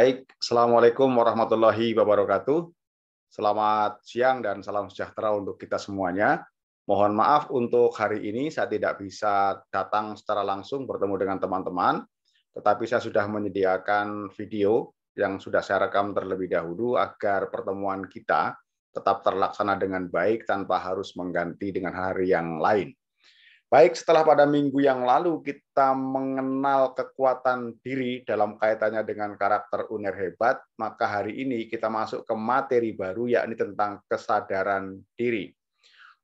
Baik, Assalamualaikum warahmatullahi wabarakatuh. Selamat siang dan salam sejahtera untuk kita semuanya. Mohon maaf untuk hari ini saya tidak bisa datang secara langsung bertemu dengan teman-teman, tetapi saya sudah menyediakan video yang sudah saya rekam terlebih dahulu agar pertemuan kita tetap terlaksana dengan baik tanpa harus mengganti dengan hari yang lain. Baik, setelah pada minggu yang lalu kita mengenal kekuatan diri dalam kaitannya dengan karakter UNER hebat, maka hari ini kita masuk ke materi baru, yakni tentang kesadaran diri.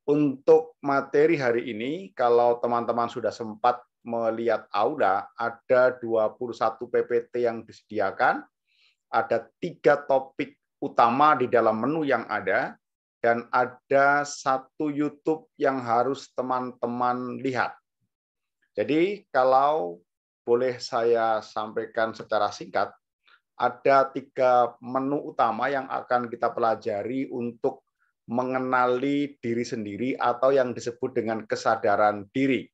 Untuk materi hari ini, kalau teman-teman sudah sempat melihat aula, ada 21 PPT yang disediakan, ada 3 topik utama di dalam menu yang ada, dan ada 1 YouTube yang harus teman-teman lihat. Jadi kalau boleh saya sampaikan secara singkat, ada 3 menu utama yang akan kita pelajari untuk mengenali diri sendiri atau yang disebut dengan kesadaran diri.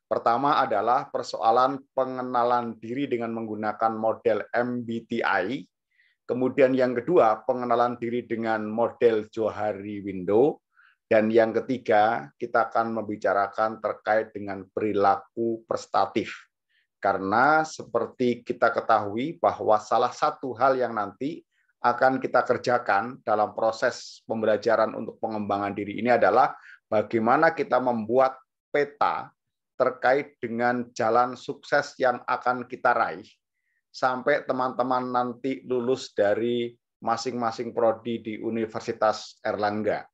Pertama adalah persoalan pengenalan diri dengan menggunakan model MBTI. Kemudian yang kedua, pengenalan diri dengan model Johari Window. Dan yang ketiga, kita akan membicarakan terkait dengan perilaku prestatif. Karena seperti kita ketahui bahwa salah satu hal yang nanti akan kita kerjakan dalam proses pembelajaran untuk pengembangan diri ini adalah bagaimana kita membuat peta terkait dengan jalan sukses yang akan kita raih sampai teman-teman nanti lulus dari masing-masing prodi di Universitas Erlangga.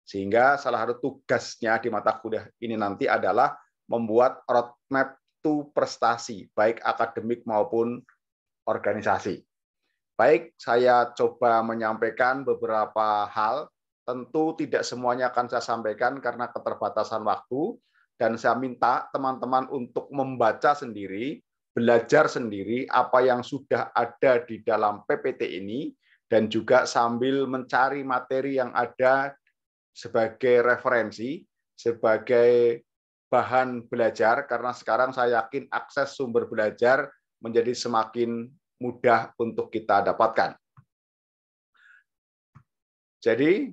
Sehingga salah satu tugasnya di mata kuliah ini nanti adalah membuat roadmap to prestasi, baik akademik maupun organisasi. Baik, saya coba menyampaikan beberapa hal. Tentu tidak semuanya akan saya sampaikan karena keterbatasan waktu, dan saya minta teman-teman untuk membaca sendiri, belajar sendiri apa yang sudah ada di dalam PPT ini, dan juga sambil mencari materi yang ada sebagai referensi, sebagai bahan belajar, karena sekarang saya yakin akses sumber belajar menjadi semakin mudah untuk kita dapatkan. Jadi,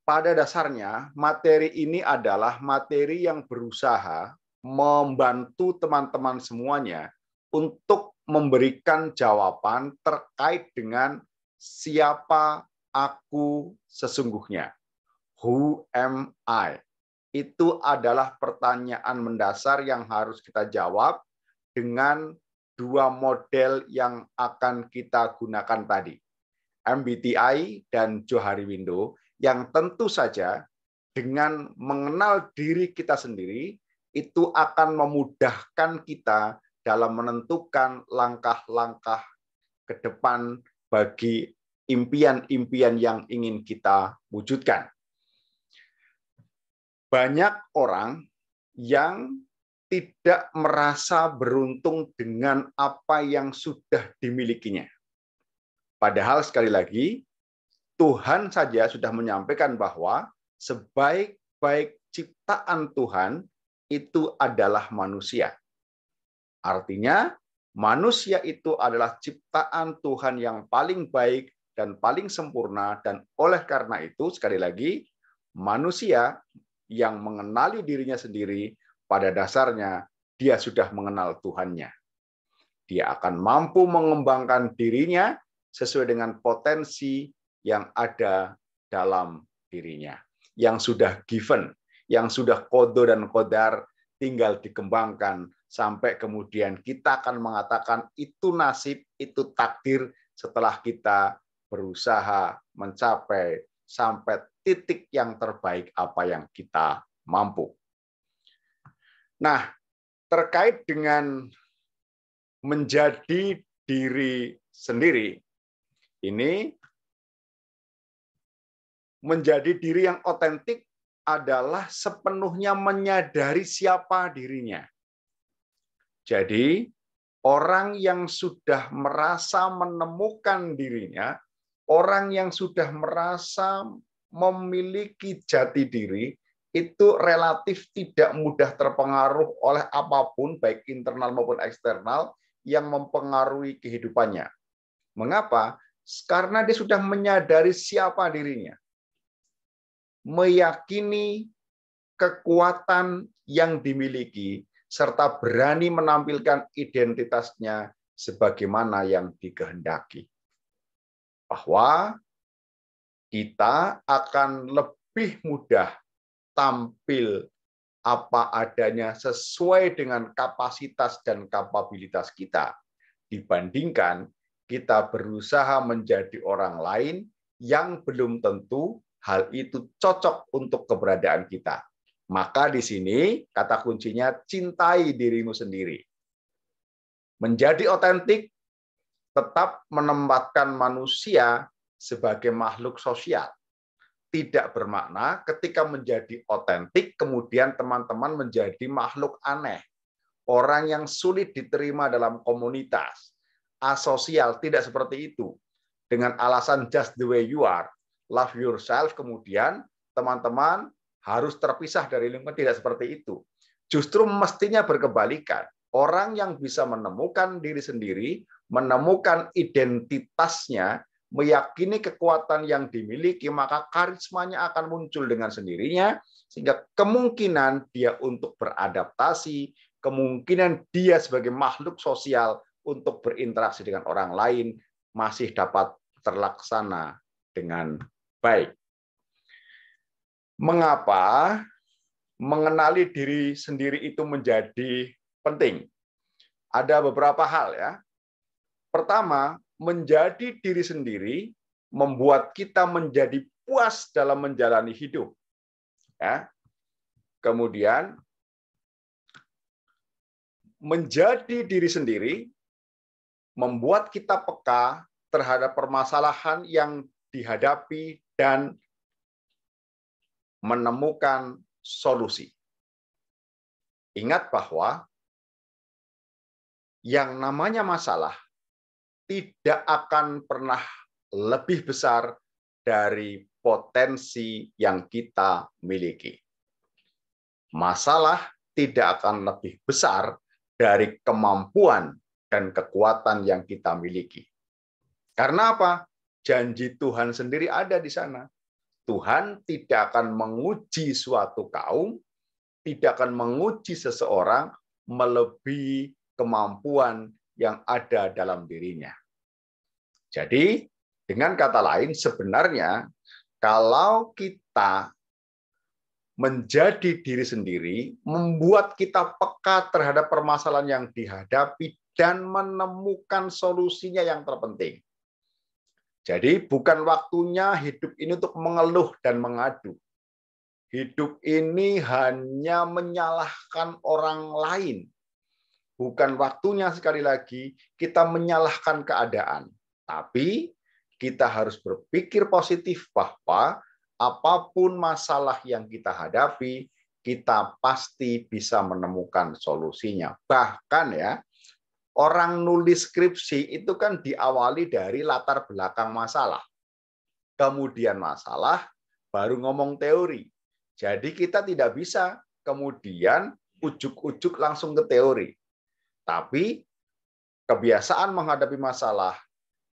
pada dasarnya, materi ini adalah materi yang berusaha membantu teman-teman semuanya untuk memberikan jawaban terkait dengan siapa aku sesungguhnya. Who am I? Itu adalah pertanyaan mendasar yang harus kita jawab dengan 2 model yang akan kita gunakan tadi. MBTI dan Johari Window, yang tentu saja dengan mengenal diri kita sendiri, itu akan memudahkan kita dalam menentukan langkah-langkah ke depan bagi impian-impian yang ingin kita wujudkan. Banyak orang yang tidak merasa beruntung dengan apa yang sudah dimilikinya. Padahal sekali lagi, Tuhan saja sudah menyampaikan bahwa sebaik-baik ciptaan Tuhan itu adalah manusia. Artinya, manusia itu adalah ciptaan Tuhan yang paling baik dan paling sempurna, dan oleh karena itu, sekali lagi, manusia yang mengenali dirinya sendiri, pada dasarnya dia sudah mengenal Tuhannya. Dia akan mampu mengembangkan dirinya sesuai dengan potensi yang ada dalam dirinya, yang sudah given, yang sudah kodo dan kodar, tinggal dikembangkan sampai kemudian kita akan mengatakan itu nasib, itu takdir setelah kita berusaha mencapai sampai titik yang terbaik apa yang kita mampu. Nah, terkait dengan menjadi diri sendiri, ini menjadi diri yang otentik adalah sepenuhnya menyadari siapa dirinya. Jadi, orang yang sudah merasa menemukan dirinya, orang yang sudah merasa memiliki jati diri, itu relatif tidak mudah terpengaruh oleh apapun, baik internal maupun eksternal, yang mempengaruhi kehidupannya. Mengapa? Karena dia sudah menyadari siapa dirinya. Meyakini kekuatan yang dimiliki, serta berani menampilkan identitasnya sebagaimana yang dikehendaki. Bahwa kita akan lebih mudah tampil apa adanya sesuai dengan kapasitas dan kapabilitas kita dibandingkan kita berusaha menjadi orang lain yang belum tentu hal itu cocok untuk keberadaan kita. Maka di sini kata kuncinya cintai dirimu sendiri. Menjadi otentik tetap menempatkan manusia sebagai makhluk sosial. Tidak bermakna ketika menjadi otentik, kemudian teman-teman menjadi makhluk aneh. Orang yang sulit diterima dalam komunitas. Asosial, tidak seperti itu. Dengan alasan just the way you are, love yourself, kemudian teman-teman harus terpisah dari lingkungan, tidak seperti itu. Justru mestinya berkebalikan. Orang yang bisa menemukan diri sendiri, menemukan identitasnya, meyakini kekuatan yang dimiliki, maka karismanya akan muncul dengan sendirinya, sehingga kemungkinan dia untuk beradaptasi, kemungkinan dia sebagai makhluk sosial untuk berinteraksi dengan orang lain masih dapat terlaksana dengan baik. Mengapa mengenali diri sendiri itu menjadi penting? Ada beberapa hal ya. Pertama, menjadi diri sendiri membuat kita menjadi puas dalam menjalani hidup. Ya. Kemudian menjadi diri sendiri membuat kita peka terhadap permasalahan yang dihadapi dan menemukan solusi. Ingat bahwa yang namanya masalah tidak akan pernah lebih besar dari potensi yang kita miliki. Masalah tidak akan lebih besar dari kemampuan dan kekuatan yang kita miliki. Karena apa? Janji Tuhan sendiri ada di sana. Tuhan tidak akan menguji suatu kaum, tidak akan menguji seseorang melebihi kemampuan yang ada dalam dirinya. Jadi, dengan kata lain, sebenarnya kalau kita menjadi diri sendiri, membuat kita peka terhadap permasalahan yang dihadapi dan menemukan solusinya yang terpenting. Jadi, bukan waktunya hidup ini untuk mengeluh dan mengadu. Hidup ini hanya menyalahkan orang lain. Bukan waktunya sekali lagi kita menyalahkan keadaan. Tapi kita harus berpikir positif bahwa apapun masalah yang kita hadapi, kita pasti bisa menemukan solusinya. Bahkan ya, orang nulis skripsi itu kan diawali dari latar belakang masalah. Kemudian masalah, baru ngomong teori. Jadi kita tidak bisa kemudian ujuk-ujuk langsung ke teori. Tapi kebiasaan menghadapi masalah,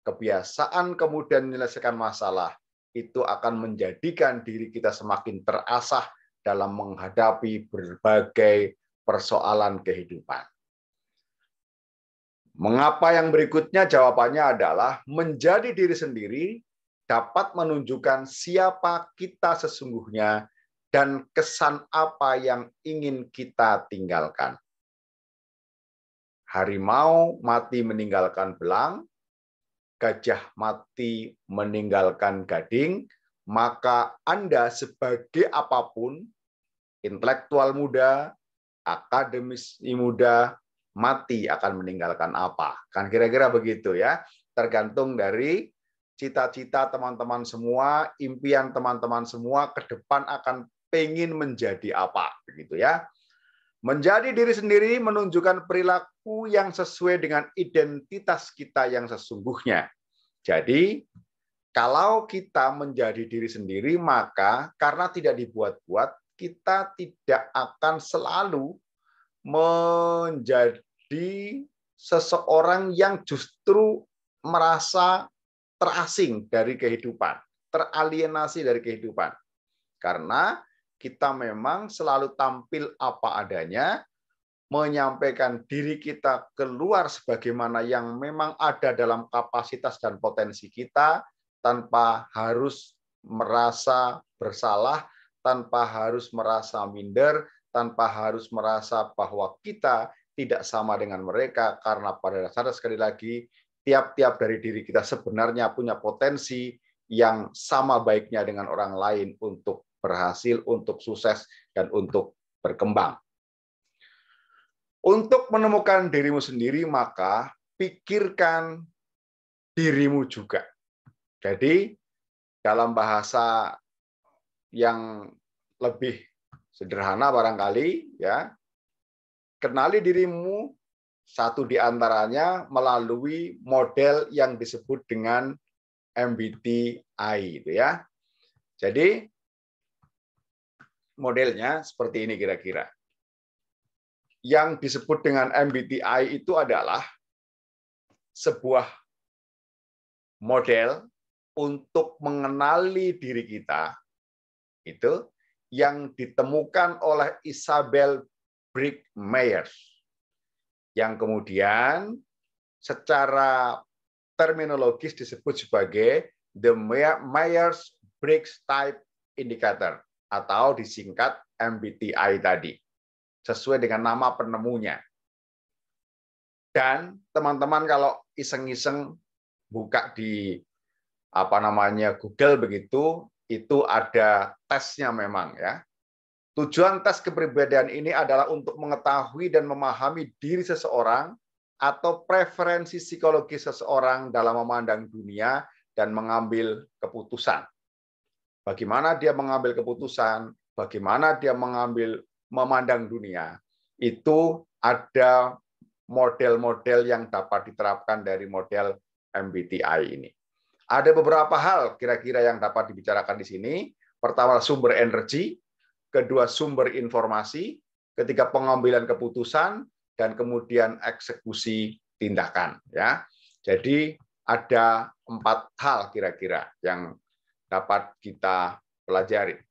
kebiasaan kemudian menyelesaikan masalah, itu akan menjadikan diri kita semakin terasah dalam menghadapi berbagai persoalan kehidupan. Mengapa yang berikutnya? Jawabannya adalah menjadi diri sendiri dapat menunjukkan siapa kita sesungguhnya dan kesan apa yang ingin kita tinggalkan. Harimau mati meninggalkan belang, gajah mati meninggalkan gading, maka Anda sebagai apapun, intelektual muda, akademisi muda, mati akan meninggalkan apa? Kan kira-kira begitu ya. Tergantung dari cita-cita teman-teman semua, impian teman-teman semua ke depan akan pengen menjadi apa, begitu ya. Menjadi diri sendiri menunjukkan perilaku yang sesuai dengan identitas kita yang sesungguhnya. Jadi, kalau kita menjadi diri sendiri, maka karena tidak dibuat-buat, kita tidak akan selalu menjadi seseorang yang justru merasa terasing dari kehidupan, teralienasi dari kehidupan. Karena kita memang selalu tampil apa adanya, menyampaikan diri kita keluar sebagaimana yang memang ada dalam kapasitas dan potensi kita, tanpa harus merasa bersalah, tanpa harus merasa minder, tanpa harus merasa bahwa kita tidak sama dengan mereka, karena pada dasarnya sekali lagi, tiap-tiap dari diri kita sebenarnya punya potensi yang sama baiknya dengan orang lain untuk berhasil, untuk sukses, dan untuk berkembang. Untuk menemukan dirimu sendiri, maka pikirkan dirimu juga. Jadi, dalam bahasa yang lebih sederhana barangkali, ya, kenali dirimu, satu di antaranya melalui model yang disebut dengan MBTI, itu ya. Jadi, modelnya seperti ini kira-kira. Yang disebut dengan MBTI itu adalah sebuah model untuk mengenali diri kita, itu yang ditemukan oleh Isabel Briggs Myers, yang kemudian secara terminologis disebut sebagai the Myers-Briggs Type Indicator, atau disingkat MBTI tadi, sesuai dengan nama penemunya. Dan teman-teman kalau iseng-iseng buka di Google begitu, itu ada tesnya memang ya. Tujuan tes kepribadian ini adalah untuk mengetahui dan memahami diri seseorang atau preferensi psikologi seseorang dalam memandang dunia dan mengambil keputusan. Bagaimana dia mengambil keputusan, bagaimana dia memandang dunia, itu ada model-model yang dapat diterapkan dari model MBTI ini. Ada beberapa hal kira-kira yang dapat dibicarakan di sini. Pertama, sumber energi, kedua, sumber informasi, ketiga, pengambilan keputusan, dan kemudian eksekusi tindakan. Ya, jadi ada 4 hal kira-kira yang dapat kita pelajari.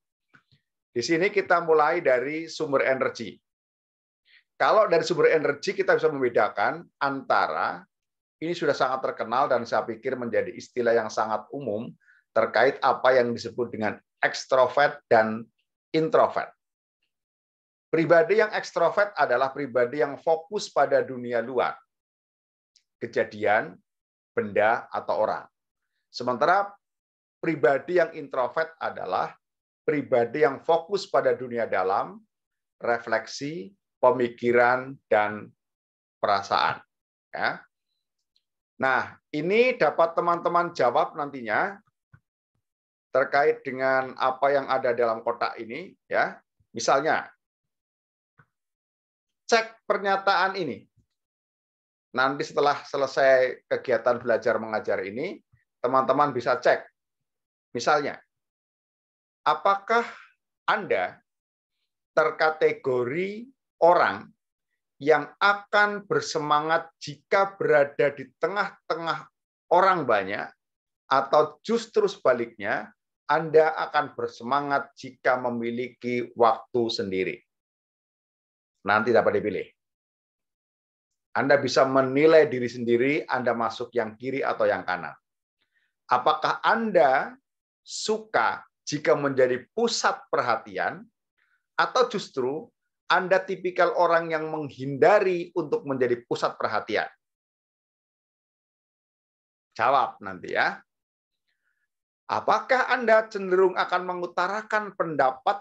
Di sini kita mulai dari sumber energi. Kalau dari sumber energi kita bisa membedakan antara, ini sudah sangat terkenal dan saya pikir menjadi istilah yang sangat umum terkait apa yang disebut dengan ekstrovert dan introvert. Pribadi yang ekstrovert adalah pribadi yang fokus pada dunia luar, kejadian, benda, atau orang. Sementara pribadi yang introvert adalah pribadi yang fokus pada dunia dalam, refleksi, pemikiran, dan perasaan. Ya. Nah, ini dapat teman-teman jawab nantinya terkait dengan apa yang ada dalam kotak ini. Ya, misalnya, cek pernyataan ini. Nanti setelah selesai kegiatan belajar mengajar ini, teman-teman bisa cek. Misalnya, apakah Anda terkategori orang yang akan bersemangat jika berada di tengah-tengah orang banyak, atau justru sebaliknya, Anda akan bersemangat jika memiliki waktu sendiri? Nanti dapat dipilih. Anda bisa menilai diri sendiri, Anda masuk yang kiri atau yang kanan. Apakah Anda suka jika menjadi pusat perhatian, atau justru Anda tipikal orang yang menghindari untuk menjadi pusat perhatian? Jawab nanti ya. Apakah Anda cenderung akan mengutarakan pendapat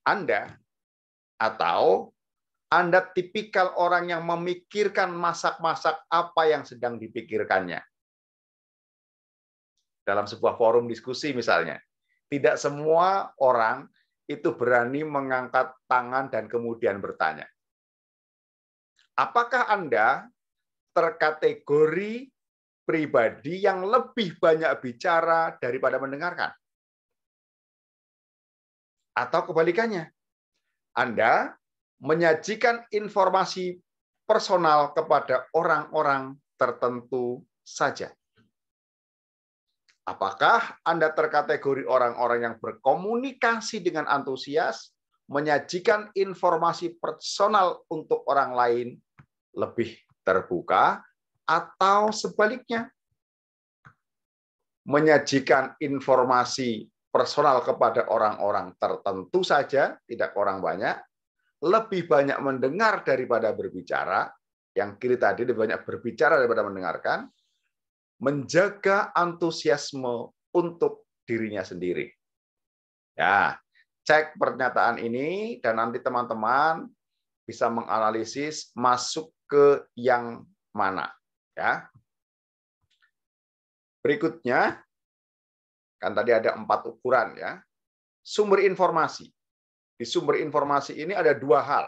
Anda, atau Anda tipikal orang yang memikirkan masak-masak apa yang sedang dipikirkannya? Dalam sebuah forum diskusi misalnya, tidak semua orang itu berani mengangkat tangan dan kemudian bertanya. Apakah Anda terkategori pribadi yang lebih banyak bicara daripada mendengarkan? Atau kebalikannya, Anda menyajikan informasi personal kepada orang-orang tertentu saja? Apakah Anda terkategori orang-orang yang berkomunikasi dengan antusias, menyajikan informasi personal untuk orang lain lebih terbuka, atau sebaliknya, menyajikan informasi personal kepada orang-orang tertentu saja, tidak orang banyak, lebih banyak mendengar daripada berbicara, yang kiri tadi lebih banyak berbicara daripada mendengarkan, menjaga antusiasme untuk dirinya sendiri. Ya, cek pernyataan ini dan nanti teman-teman bisa menganalisis masuk ke yang mana. Ya. Berikutnya, kan tadi ada 4 ukuran ya. Sumber informasi. Di sumber informasi ini ada 2 hal.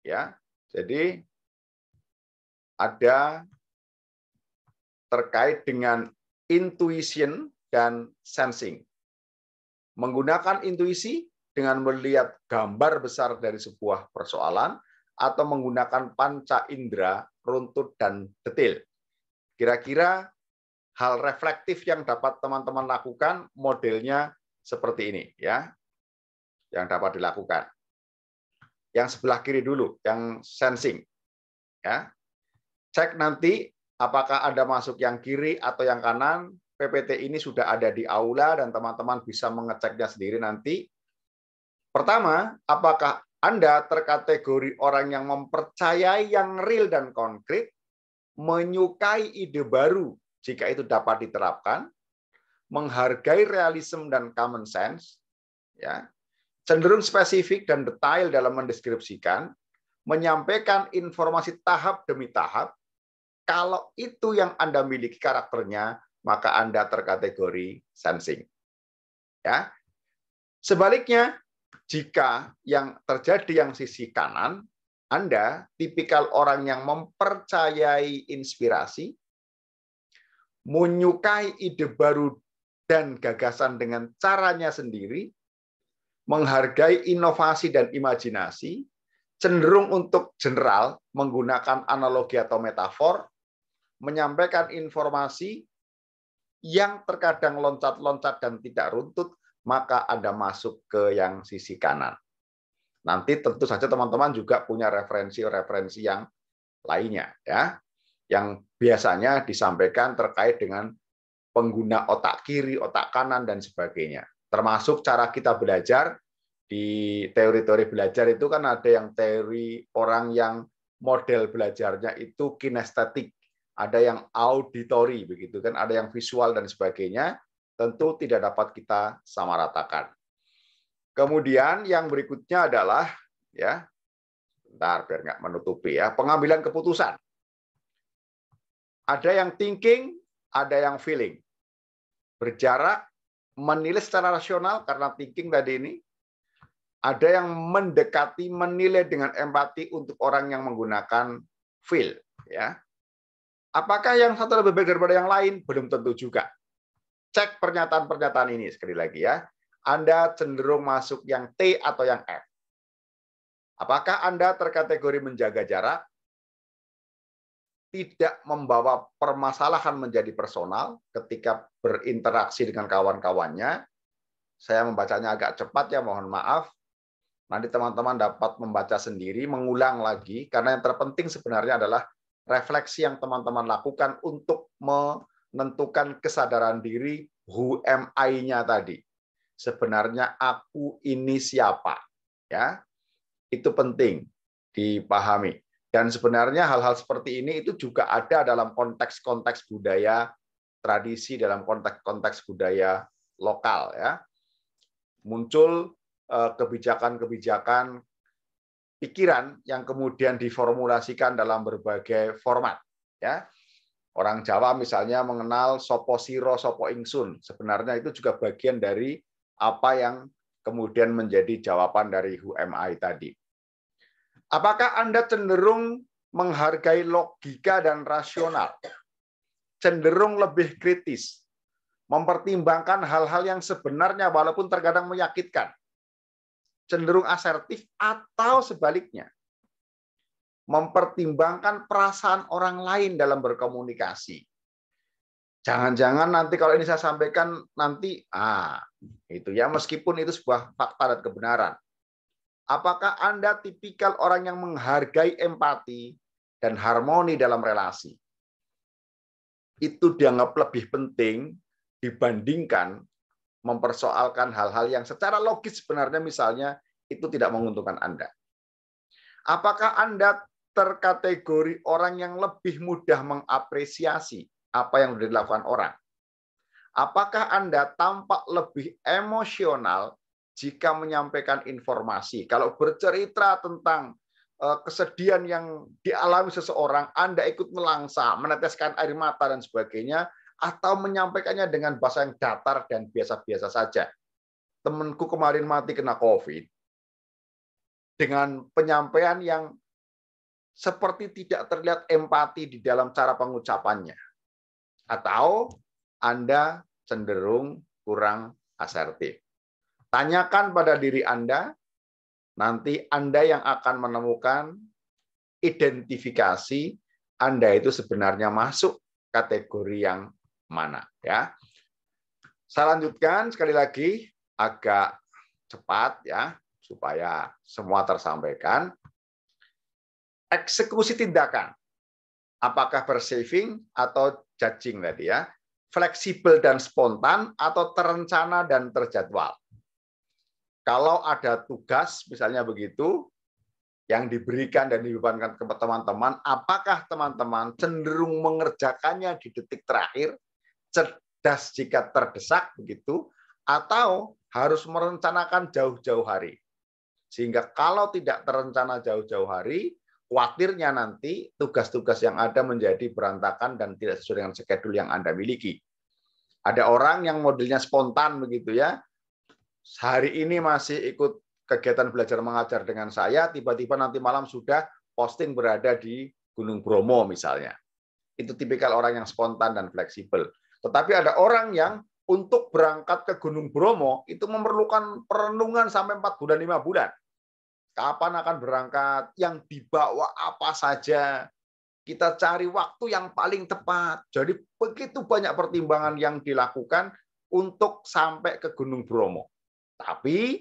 Ya. Jadi ada terkait dengan intuition dan sensing. Menggunakan intuisi dengan melihat gambar besar dari sebuah persoalan atau menggunakan panca indera runtut dan detail. Kira-kira hal reflektif yang dapat teman-teman lakukan modelnya seperti ini ya. Yang dapat dilakukan. Yang sebelah kiri dulu, yang sensing. Ya. Cek nanti apakah Anda masuk yang kiri atau yang kanan. PPT ini sudah ada di aula dan teman-teman bisa mengeceknya sendiri nanti. Pertama, apakah Anda terkategori orang yang mempercayai yang real dan konkret, menyukai ide baru jika itu dapat diterapkan, menghargai realisme dan common sense, ya, cenderung spesifik dan detail dalam mendeskripsikan, menyampaikan informasi tahap demi tahap. Kalau itu yang Anda miliki karakternya, maka Anda terkategori sensing. Ya. Sebaliknya, jika yang terjadi yang sisi kanan, Anda tipikal orang yang mempercayai inspirasi, menyukai ide baru dan gagasan dengan caranya sendiri, menghargai inovasi dan imajinasi, cenderung untuk general, menggunakan analogi atau metafor, menyampaikan informasi yang terkadang loncat-loncat dan tidak runtut, maka Anda masuk ke yang sisi kanan. Nanti tentu saja teman-teman juga punya referensi-referensi yang lainnya, ya, yang biasanya disampaikan terkait dengan pengguna otak kiri, otak kanan, dan sebagainya. Termasuk cara kita belajar. Di teori-teori belajar itu kan ada yang teori orang yang model belajarnya itu kinestetik, ada yang auditory, begitu kan, ada yang visual dan sebagainya. Tentu tidak dapat kita samaratakan. Kemudian yang berikutnya adalah, ya, bentar biar nggak menutupi ya, pengambilan keputusan. Ada yang thinking, ada yang feeling. Berjarak, menilai secara rasional karena thinking tadi ini. Ada yang mendekati, menilai dengan empati untuk orang yang menggunakan feel. Ya. Apakah yang satu lebih baik daripada yang lain? Belum tentu juga. Cek pernyataan-pernyataan ini sekali lagi ya. Anda cenderung masuk yang T atau yang F. Apakah Anda terkategori menjaga jarak? Tidak membawa permasalahan menjadi personal ketika berinteraksi dengan kawan-kawannya. Saya membacanya agak cepat ya, mohon maaf. Nanti teman-teman dapat membaca sendiri, mengulang lagi, karena yang terpenting sebenarnya adalah refleksi yang teman-teman lakukan untuk menentukan kesadaran diri, who am I-nya tadi. Sebenarnya aku ini siapa? Ya, itu penting dipahami. Dan sebenarnya hal-hal seperti ini itu juga ada dalam konteks-konteks budaya tradisi, dalam konteks-konteks budaya lokal. Ya, muncul kebijakan-kebijakan pikiran yang kemudian diformulasikan dalam berbagai format. Ya, orang Jawa misalnya mengenal sopo siro, sopo ingsun. Sebenarnya itu juga bagian dari apa yang kemudian menjadi jawaban dari who am I tadi. Apakah Anda cenderung menghargai logika dan rasional? Cenderung lebih kritis, mempertimbangkan hal-hal yang sebenarnya walaupun terkadang menyakitkan. Cenderung asertif atau sebaliknya, mempertimbangkan perasaan orang lain dalam berkomunikasi. Jangan-jangan nanti kalau ini saya sampaikan nanti, itu ya, meskipun itu sebuah fakta dan kebenaran. Apakah Anda tipikal orang yang menghargai empati dan harmoni dalam relasi? Itu dianggap lebih penting dibandingkan mempersoalkan hal-hal yang secara logis sebenarnya misalnya itu tidak menguntungkan Anda. Apakah Anda terkategori orang yang lebih mudah mengapresiasi apa yang sudah dilakukan orang? Apakah Anda tampak lebih emosional jika menyampaikan informasi? Kalau bercerita tentang kesedihan yang dialami seseorang, Anda ikut melangsa, meneteskan air mata dan sebagainya, atau menyampaikannya dengan bahasa yang datar dan biasa-biasa saja. Temanku kemarin mati kena COVID dengan penyampaian yang seperti tidak terlihat empati di dalam cara pengucapannya. Atau Anda cenderung kurang asertif. Tanyakan pada diri Anda, nanti Anda yang akan menemukan identifikasi Anda itu sebenarnya masuk kategori yang mana. Ya. Saya lanjutkan sekali lagi, agak cepat ya, supaya semua tersampaikan. Eksekusi tindakan, apakah persaving atau judging tadi ya, fleksibel dan spontan atau terencana dan terjadwal. Kalau ada tugas misalnya begitu yang diberikan dan dibebankan ke teman-teman, apakah teman-teman cenderung mengerjakannya di detik terakhir, cerdas jika terdesak begitu, atau harus merencanakan jauh-jauh hari. Sehingga kalau tidak terencana jauh-jauh hari, khawatirnya nanti tugas-tugas yang ada menjadi berantakan dan tidak sesuai dengan skedul yang Anda miliki. Ada orang yang modelnya spontan begitu ya. Hari ini masih ikut kegiatan belajar mengajar dengan saya, tiba-tiba nanti malam sudah posting berada di Gunung Bromo misalnya. Itu tipikal orang yang spontan dan fleksibel. Tetapi ada orang yang untuk berangkat ke Gunung Bromo itu memerlukan perenungan sampai 4 bulan, 5 bulan. Kapan akan berangkat, yang dibawa apa saja, kita cari waktu yang paling tepat. Jadi begitu banyak pertimbangan yang dilakukan untuk sampai ke Gunung Bromo. Tapi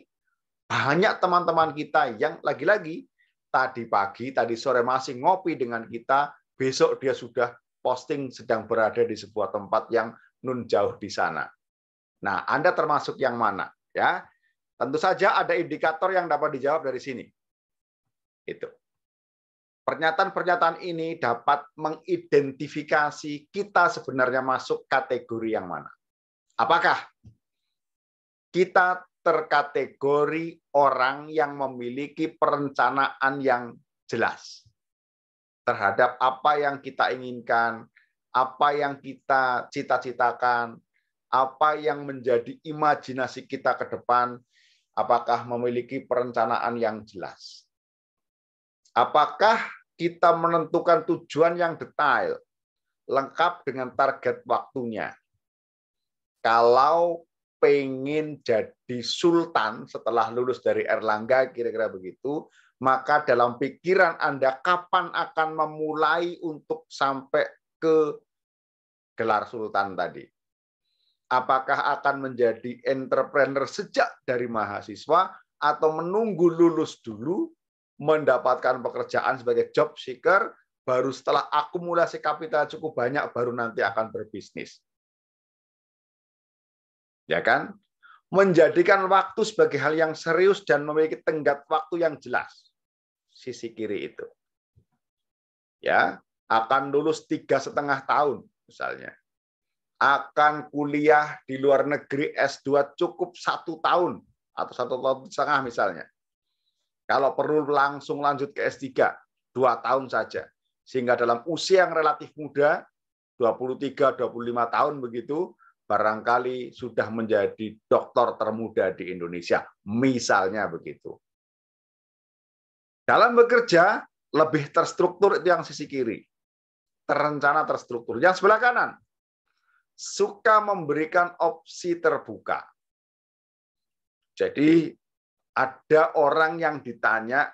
banyak teman-teman kita yang lagi-lagi tadi pagi, tadi sore masih ngopi dengan kita, besok dia sudah posting sedang berada di sebuah tempat yang nun jauh di sana. Nah, Anda termasuk yang mana? Ya, tentu saja ada indikator yang dapat dijawab dari sini. Itu. Pernyataan-pernyataan ini dapat mengidentifikasi kita sebenarnya masuk kategori yang mana. Apakah kita terkategori orang yang memiliki perencanaan yang jelas terhadap apa yang kita inginkan, apa yang kita cita-citakan, apa yang menjadi imajinasi kita ke depan, apakah memiliki perencanaan yang jelas? Apakah kita menentukan tujuan yang detail, lengkap dengan target waktunya? Kalau pengen jadi sultan setelah lulus dari Erlangga, kira-kira begitu, maka dalam pikiran Anda kapan akan memulai untuk sampai ke gelar sultan tadi? Apakah akan menjadi entrepreneur sejak dari mahasiswa atau menunggu lulus dulu, mendapatkan pekerjaan sebagai job seeker, baru setelah akumulasi kapital cukup banyak, baru nanti akan berbisnis? Ya kan? Menjadikan waktu sebagai hal yang serius dan memiliki tenggat waktu yang jelas. Sisi kiri itu. Ya, akan lulus 3,5 tahun misalnya. Akan kuliah di luar negeri S2 cukup 1 tahun atau 1,5 tahun misalnya. Kalau perlu langsung lanjut ke S3, 2 tahun saja. Sehingga dalam usia yang relatif muda, 23-25 tahun begitu, barangkali sudah menjadi doktor termuda di Indonesia. Misalnya begitu. Dalam bekerja, lebih terstruktur itu yang sisi kiri. Terencana terstruktur. Yang sebelah kanan, suka memberikan opsi terbuka. Jadi ada orang yang ditanya,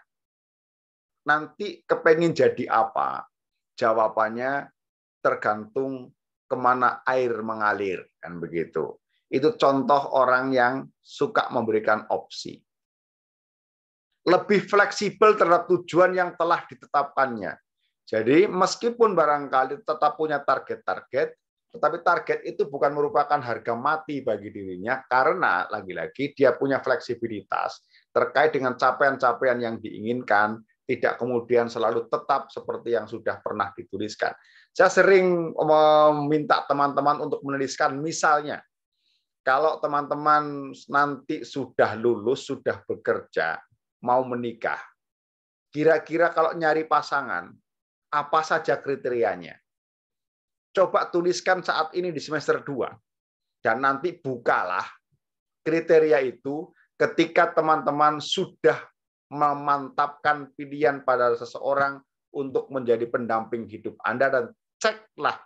nanti kepengen jadi apa? Jawabannya tergantung kemana air mengalir, kan begitu. Itu contoh orang yang suka memberikan opsi. Lebih fleksibel terhadap tujuan yang telah ditetapkannya. Jadi meskipun barangkali tetap punya target-target, tetapi target itu bukan merupakan harga mati bagi dirinya, karena lagi-lagi dia punya fleksibilitas terkait dengan capaian-capaian yang diinginkan, tidak kemudian selalu tetap seperti yang sudah pernah dituliskan. Saya sering meminta teman-teman untuk menuliskan, misalnya, kalau teman-teman nanti sudah lulus, sudah bekerja, mau menikah, kira-kira kalau nyari pasangan, apa saja kriterianya? Coba tuliskan saat ini di semester 2. Dan nanti bukalah kriteria itu ketika teman-teman sudah memantapkan pilihan pada seseorang untuk menjadi pendamping hidup Anda, dan ceklah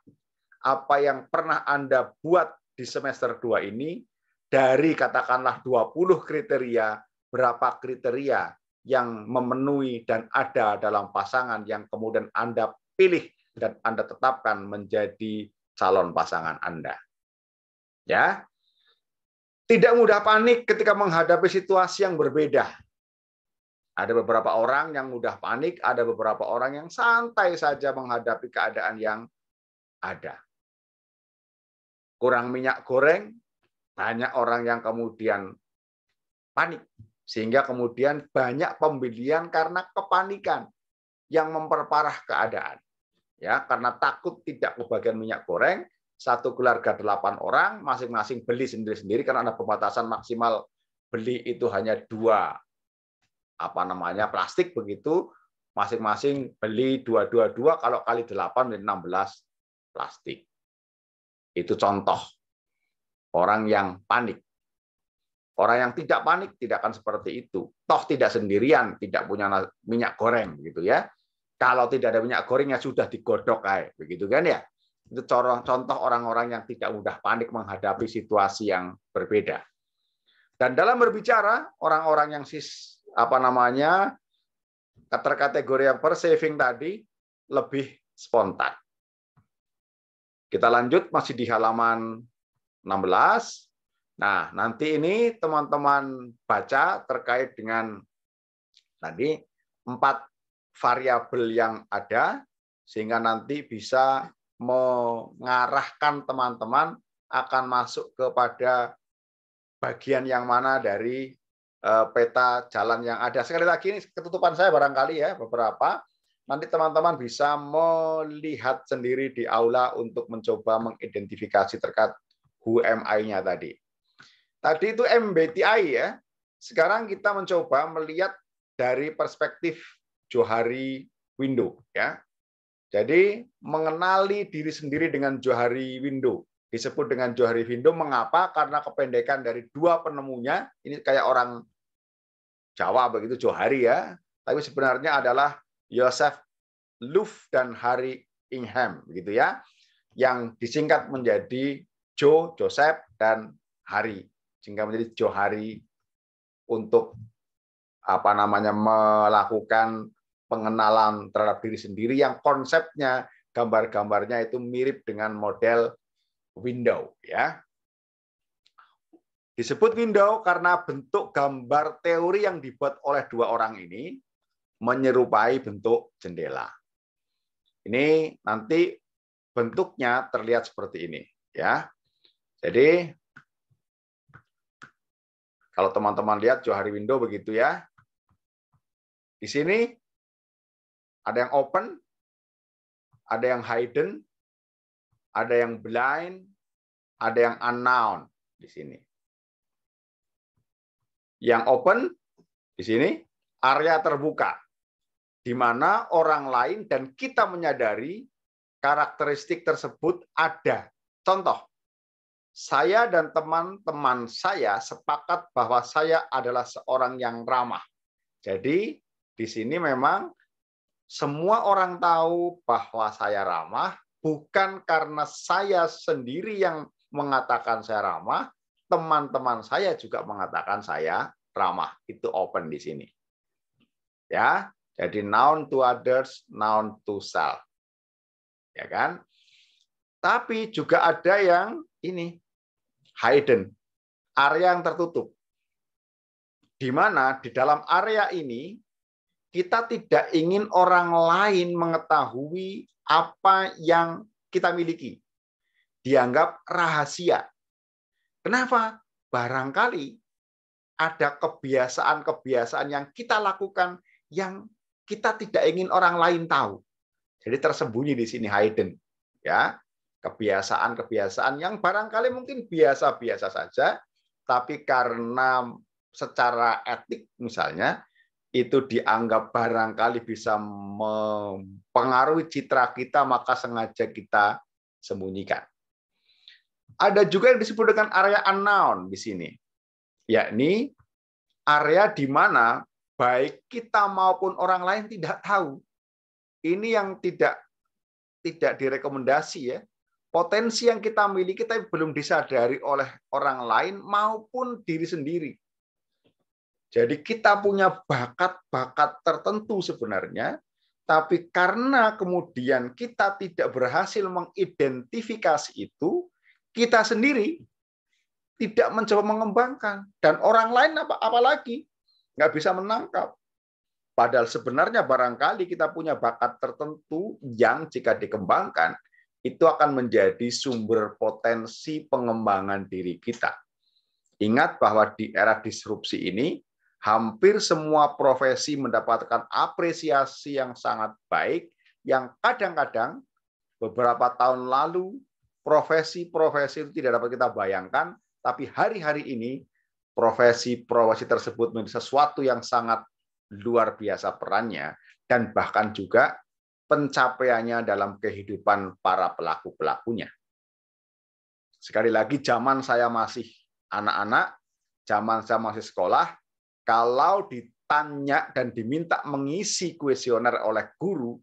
apa yang pernah Anda buat di semester 2 ini, dari katakanlah 20 kriteria, berapa kriteria yang memenuhi dan ada dalam pasangan yang kemudian Anda pilih dan Anda tetapkan menjadi calon pasangan Anda. Ya. Tidak mudah panik ketika menghadapi situasi yang berbeda. Ada beberapa orang yang mudah panik, ada beberapa orang yang santai saja menghadapi keadaan yang ada. Kurang minyak goreng, banyak orang yang kemudian panik. Sehingga kemudian banyak pembelian karena kepanikan yang memperparah keadaan. Ya, karena takut tidak kebagian minyak goreng, satu keluarga 8 orang, masing-masing beli sendiri-sendiri karena ada pembatasan maksimal beli itu hanya 2 plastik begitu, masing-masing beli 2, kalau kali 8 menjadi 16 plastik. Itu contoh orang yang panik. Orang yang tidak panik tidak akan seperti itu. Toh tidak sendirian, tidak punya minyak goreng gitu ya. Kalau tidak ada minyak goreng ya sudah digodok kayak begitu kan ya. Itu contoh orang-orang yang tidak mudah panik menghadapi situasi yang berbeda. Dan dalam berbicara, orang-orang yang terkategori yang persevering tadi lebih spontan. Kita lanjut masih di halaman 16. Nah, nanti ini teman-teman baca terkait dengan tadi 4 variabel yang ada, sehingga nanti bisa mengarahkan teman-teman akan masuk kepada bagian yang mana dari peta jalan yang ada. Sekali lagi ini ketutupan saya barangkali ya beberapa. Nanti teman-teman bisa melihat sendiri di aula untuk mencoba mengidentifikasi terkait who am I-nya tadi. Tadi itu MBTI ya. Sekarang kita mencoba melihat dari perspektif Johari Window ya. Jadi mengenali diri sendiri dengan Johari Window. Disebut dengan Johari Window mengapa? Karena kependekan dari 2 penemunya. Ini kayak orang Jawa begitu, Johari ya. Tapi sebenarnya adalah Joseph Luff dan Harry Ingham begitu ya. Yang disingkat menjadi Joseph dan Harry, sehingga menjadi Johari untuk melakukan pengenalan terhadap diri sendiri yang konsepnya gambar-gambarnya itu mirip dengan model window ya. Disebut window karena bentuk gambar teori yang dibuat oleh 2 orang ini menyerupai bentuk jendela. Ini nanti bentuknya terlihat seperti ini ya. Jadi kalau teman-teman lihat Johari Window begitu ya. Di sini ada yang open, ada yang hidden, ada yang blind, ada yang unknown di sini. Yang open di sini area terbuka, di mana orang lain dan kita menyadari karakteristik tersebut ada. Contoh, saya dan teman-teman saya sepakat bahwa saya adalah seorang yang ramah. Jadi di sini memang semua orang tahu bahwa saya ramah, bukan karena saya sendiri yang mengatakan saya ramah, teman-teman saya juga mengatakan saya ramah. Itu open di sini. Ya, jadi noun to others, noun to self. Ya kan? Tapi juga ada yang ini, hidden, area yang tertutup. Di mana di dalam area ini kita tidak ingin orang lain mengetahui apa yang kita miliki. Dianggap rahasia. Kenapa? Barangkali ada kebiasaan-kebiasaan yang kita lakukan yang kita tidak ingin orang lain tahu. Jadi tersembunyi di sini hidden, ya. Kebiasaan-kebiasaan yang barangkali mungkin biasa-biasa saja, tapi karena secara etik misalnya itu dianggap barangkali bisa mempengaruhi citra kita, maka sengaja kita sembunyikan. Ada juga yang disebut dengan area unknown di sini, yakni area di mana baik kita maupun orang lain tidak tahu. Ini yang tidak direkomendasi, ya. Potensi yang kita miliki tapi belum disadari oleh orang lain maupun diri sendiri. Jadi kita punya bakat-bakat tertentu sebenarnya, tapi karena kemudian kita tidak berhasil mengidentifikasi itu, kita sendiri tidak mencoba mengembangkan. Dan orang lain apalagi nggak bisa menangkap. Padahal sebenarnya barangkali kita punya bakat tertentu yang jika dikembangkan, itu akan menjadi sumber potensi pengembangan diri kita. Ingat bahwa di era disrupsi ini, hampir semua profesi mendapatkan apresiasi yang sangat baik, yang kadang-kadang beberapa tahun lalu profesi-profesi itu tidak dapat kita bayangkan, tapi hari-hari ini profesi-profesi tersebut menjadi sesuatu yang sangat luar biasa perannya, dan bahkan juga pencapaiannya dalam kehidupan para pelaku-pelakunya. Sekali lagi, zaman saya masih anak-anak, zaman saya masih sekolah, kalau ditanya dan diminta mengisi kuesioner oleh guru,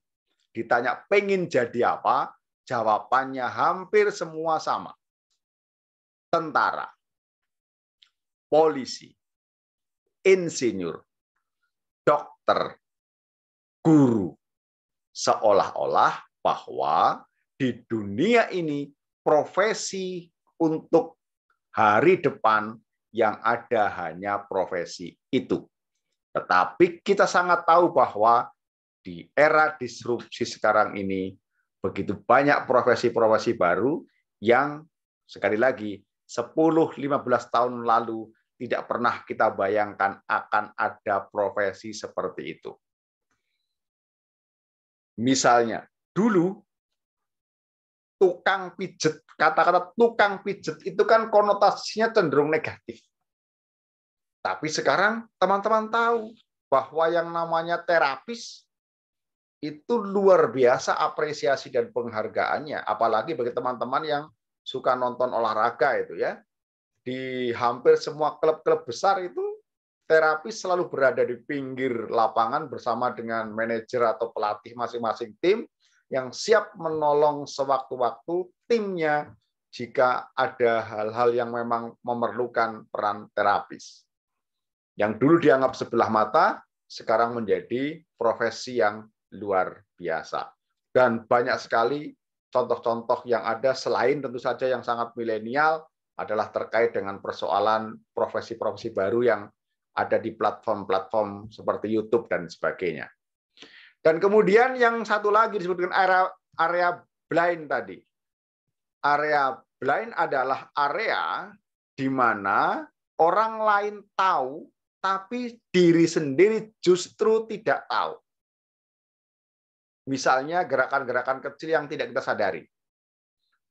ditanya pengen jadi apa, jawabannya hampir semua sama. Tentara, polisi, insinyur, dokter, guru. Seolah-olah bahwa di dunia ini profesi untuk hari depan yang ada hanya profesi itu. Tetapi kita sangat tahu bahwa di era disrupsi sekarang ini begitu banyak profesi-profesi baru yang sekali lagi 10-15 tahun lalu tidak pernah kita bayangkan akan ada profesi seperti itu. Misalnya, dulu tukang pijet, kata-kata tukang pijet itu kan konotasinya cenderung negatif. Tapi sekarang teman-teman tahu bahwa yang namanya terapis itu luar biasa apresiasi dan penghargaannya, apalagi bagi teman-teman yang suka nonton olahraga itu, ya. Di hampir semua klub-klub besar itu terapis selalu berada di pinggir lapangan bersama dengan manajer atau pelatih masing-masing tim yang siap menolong sewaktu-waktu timnya jika ada hal-hal yang memang memerlukan peran terapis. Yang dulu dianggap sebelah mata, sekarang menjadi profesi yang luar biasa. Dan banyak sekali contoh-contoh yang ada selain tentu saja yang sangat milenial adalah terkait dengan persoalan profesi-profesi baru yang ada di platform-platform seperti YouTube dan sebagainya. Dan kemudian yang satu lagi disebut dengan area blind tadi. Area blind adalah area di mana orang lain tahu, tapi diri sendiri justru tidak tahu. Misalnya gerakan-gerakan kecil yang tidak kita sadari,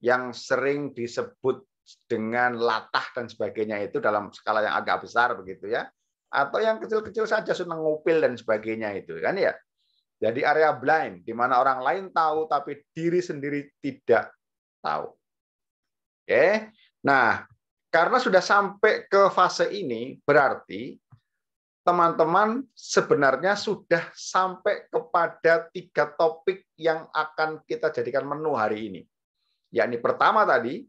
yang sering disebut dengan latah dan sebagainya itu dalam skala yang agak besar begitu, ya. Atau yang kecil-kecil saja senang ngupil dan sebagainya itu kan, ya. Jadi area blind di mana orang lain tahu tapi diri sendiri tidak tahu. Oke. Nah, karena sudah sampai ke fase ini berarti teman-teman sebenarnya sudah sampai kepada 3 topik yang akan kita jadikan menu hari ini. Yakni pertama tadi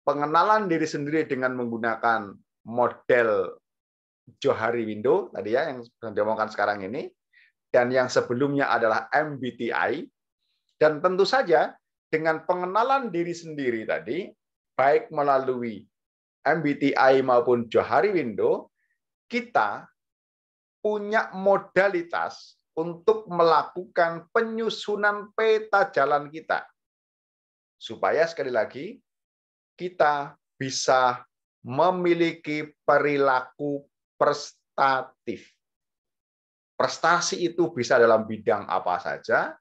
pengenalan diri sendiri dengan menggunakan model Johari Window tadi, ya, yang diomongkan sekarang ini, dan yang sebelumnya adalah MBTI, dan tentu saja dengan pengenalan diri sendiri tadi, baik melalui MBTI maupun Johari Window, kita punya modalitas untuk melakukan penyusunan peta jalan kita. Supaya sekali lagi, kita bisa memiliki perilaku prestatif. Prestasi itu bisa dalam bidang apa saja,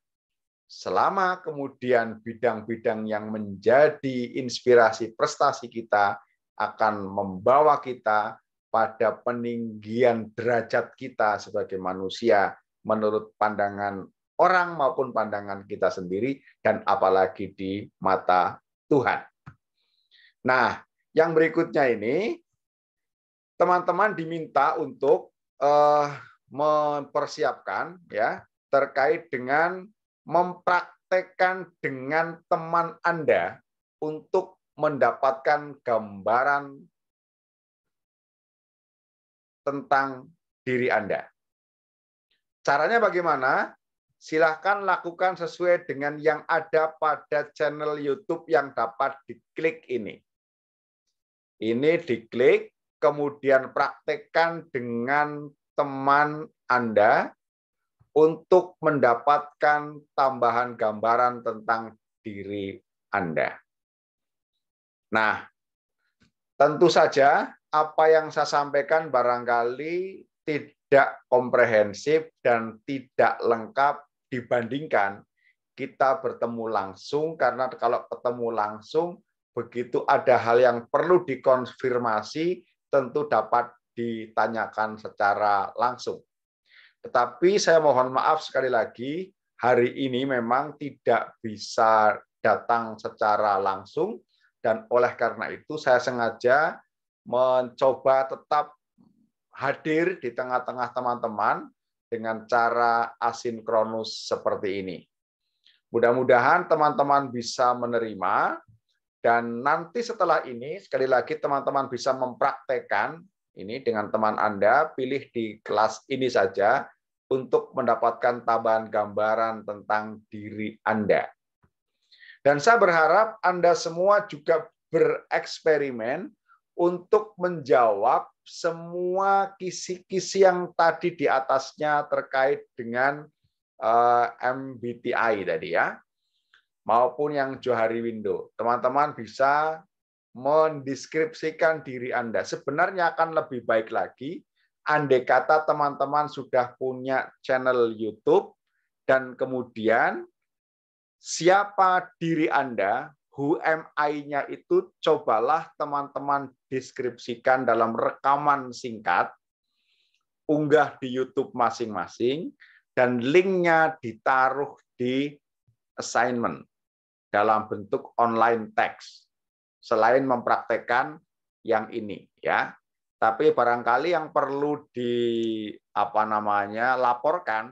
selama kemudian bidang-bidang yang menjadi inspirasi prestasi kita akan membawa kita pada peninggian derajat kita sebagai manusia menurut pandangan orang maupun pandangan kita sendiri dan apalagi di mata Tuhan. Nah, yang berikutnya ini teman-teman diminta untuk mempersiapkan ya terkait dengan mempraktekkan dengan teman Anda untuk mendapatkan gambaran tentang diri Anda. Caranya bagaimana? Silahkan lakukan sesuai dengan yang ada pada channel YouTube yang dapat diklik ini. Ini diklik, kemudian praktekkan dengan teman Anda untuk mendapatkan tambahan gambaran tentang diri Anda. Nah, tentu saja apa yang saya sampaikan barangkali tidak komprehensif dan tidak lengkap dibandingkan kita bertemu langsung, karena kalau ketemu langsung, begitu ada hal yang perlu dikonfirmasi, tentu dapat ditanyakan secara langsung. Tetapi saya mohon maaf sekali lagi, hari ini memang tidak bisa datang secara langsung, dan oleh karena itu saya sengaja mencoba tetap hadir di tengah-tengah teman-teman dengan cara asinkronus seperti ini. Mudah-mudahan teman-teman bisa menerima, dan nanti setelah ini, sekali lagi teman-teman bisa mempraktekkan ini dengan teman Anda, pilih di kelas ini saja untuk mendapatkan tambahan gambaran tentang diri Anda. Dan saya berharap Anda semua juga bereksperimen untuk menjawab semua kisi-kisi yang tadi di atasnya terkait dengan MBTI tadi ya, maupun yang Johari Window. Teman-teman bisa mendeskripsikan diri Anda. Sebenarnya akan lebih baik lagi andai kata teman-teman sudah punya channel YouTube dan kemudian siapa diri Anda, who am I-nya itu cobalah teman-teman deskripsikan dalam rekaman singkat, unggah di YouTube masing-masing, dan linknya ditaruh di assignment dalam bentuk online text. Selain mempraktekkan yang ini ya, tapi barangkali yang perlu laporkan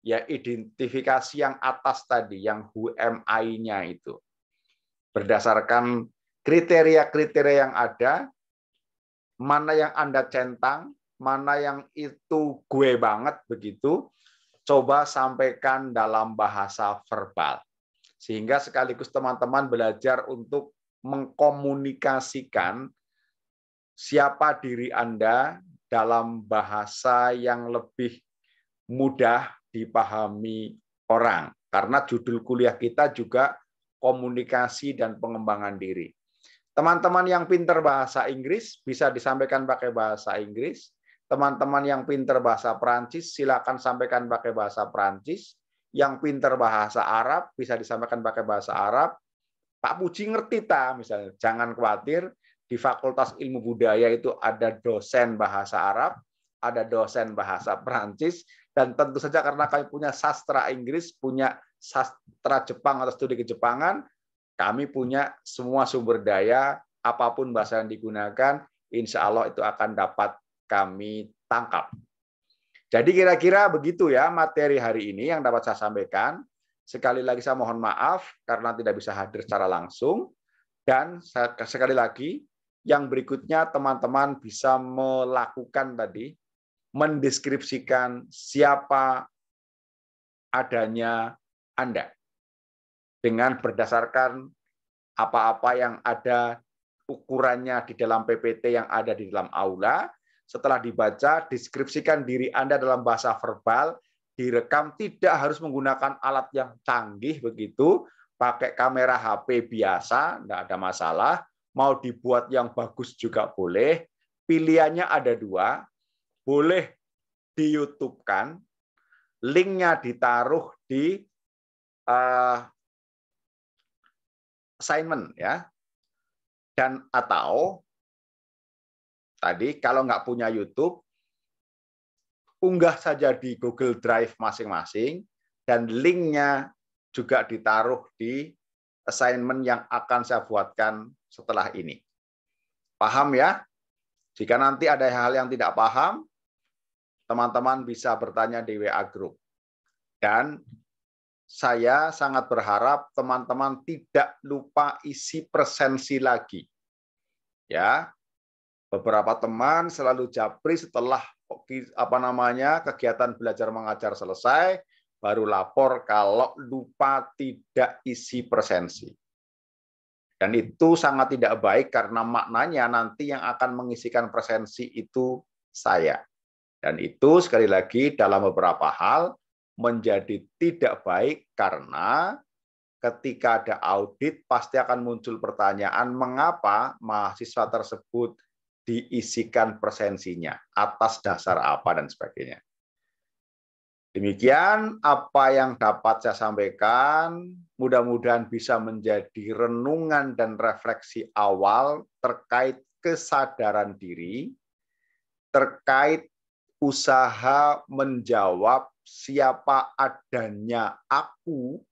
ya identifikasi yang atas tadi, yang who am I-nya itu. Berdasarkan kriteria-kriteria yang ada, mana yang Anda centang, mana yang itu gue banget begitu, coba sampaikan dalam bahasa verbal. Sehingga sekaligus teman-teman belajar untuk mengkomunikasikan siapa diri Anda dalam bahasa yang lebih mudah dipahami orang. Karena judul kuliah kita juga komunikasi dan pengembangan diri. Teman-teman yang pintar bahasa Inggris bisa disampaikan pakai bahasa Inggris. Teman-teman yang pintar bahasa Perancis silakan sampaikan pakai bahasa Perancis. Yang pintar bahasa Arab bisa disampaikan pakai bahasa Arab. Pak Puji ngerti misalnya, jangan khawatir, di Fakultas Ilmu Budaya itu ada dosen bahasa Arab, ada dosen bahasa Perancis, dan tentu saja karena kami punya sastra Inggris, punya sastra Jepang atau studi kejepangan, kami punya semua sumber daya, apapun bahasa yang digunakan, insya Allah itu akan dapat kami tangkap. Jadi kira-kira begitu ya materi hari ini yang dapat saya sampaikan. Sekali lagi saya mohon maaf karena tidak bisa hadir secara langsung. Dan sekali lagi, yang berikutnya teman-teman bisa melakukan tadi, mendeskripsikan siapa adanya Anda. dengan berdasarkan apa-apa yang ada ukurannya di dalam PPT yang ada di dalam aula. Setelah dibaca, deskripsikan diri Anda dalam bahasa verbal, direkam, tidak harus menggunakan alat yang canggih begitu, pakai kamera HP biasa, tidak ada masalah, mau dibuat yang bagus juga boleh, pilihannya ada dua, boleh di YouTube-kan, linknya ditaruh di assignment ya, dan atau tadi kalau nggak punya YouTube, unggah saja di Google Drive masing-masing dan linknya juga ditaruh di assignment yang akan saya buatkan setelah ini. Paham ya? Jika nanti ada hal yang tidak paham, teman-teman bisa bertanya di WA Group. Dan saya sangat berharap teman-teman tidak lupa isi presensi lagi. Ya, beberapa teman selalu japri setelah kegiatan belajar mengajar selesai, baru lapor kalau lupa tidak isi presensi. Dan itu sangat tidak baik karena maknanya nanti yang akan mengisikan presensi itu saya. Dan itu sekali lagi dalam beberapa hal menjadi tidak baik karena ketika ada audit pasti akan muncul pertanyaan mengapa mahasiswa tersebut diisikan presensinya, atas dasar apa dan sebagainya. Demikian apa yang dapat saya sampaikan, mudah-mudahan bisa menjadi renungan dan refleksi awal terkait kesadaran diri, terkait usaha menjawab siapa adanya aku,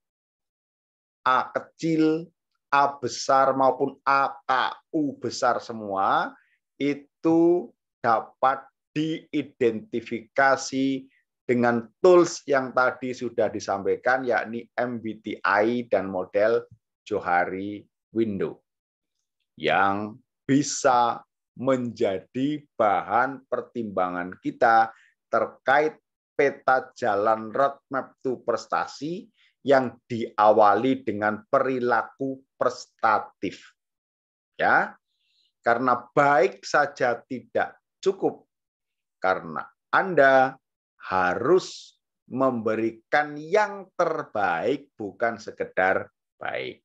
A kecil, A besar maupun AKU besar semua, itu dapat diidentifikasi dengan tools yang tadi sudah disampaikan, yakni MBTI dan model Johari Window, yang bisa menjadi bahan pertimbangan kita terkait peta jalan roadmap to prestasi yang diawali dengan perilaku prestatif. Ya, karena baik saja tidak cukup, karena Anda harus memberikan yang terbaik, bukan sekedar baik.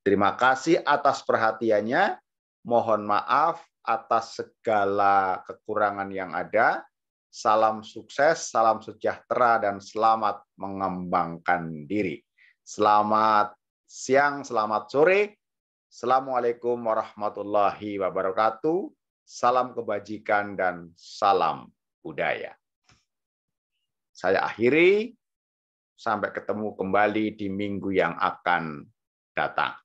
Terima kasih atas perhatiannya. Mohon maaf atas segala kekurangan yang ada. Salam sukses, salam sejahtera, dan selamat mengembangkan diri. Selamat siang, selamat sore. Assalamualaikum warahmatullahi wabarakatuh. Salam kebajikan dan salam budaya. Saya akhiri. Sampai ketemu kembali di minggu yang akan datang.